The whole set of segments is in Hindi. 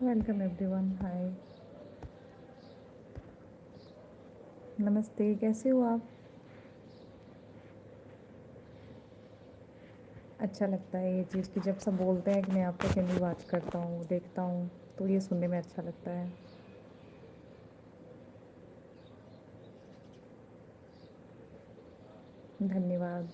Welcome everyone. हाय, नमस्ते। कैसे हो आप? अच्छा लगता है ये चीज़ कि जब सब बोलते हैं कि मैं आपका चैनल वॉच करता हूँ, देखता हूँ, तो ये सुनने में अच्छा लगता है। धन्यवाद।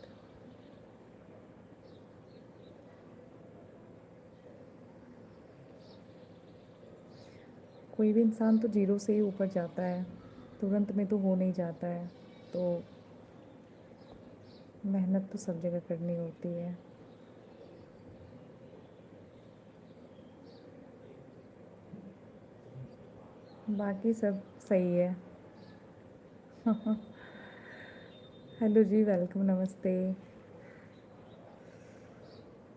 कोई भी इंसान तो ज़ीरो से ही ऊपर जाता है, तुरंत में तो हो नहीं जाता है। तो मेहनत तो सब जगह करनी होती है। बाकी सब सही है। हेलो जी, वेलकम, नमस्ते।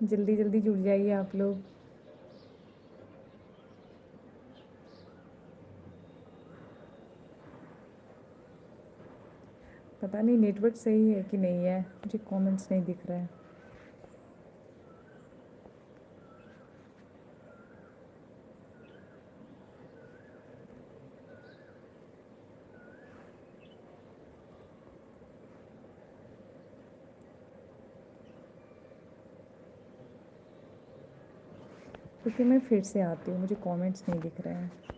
जल्दी जल्दी जुड़ जाइए आप लोग। पता नहीं नेटवर्क सही है कि नहीं है, मुझे कमेंट्स नहीं दिख रहे हैं। क्योंकि मैं फिर से आती हूँ, मुझे कमेंट्स नहीं दिख रहे हैं।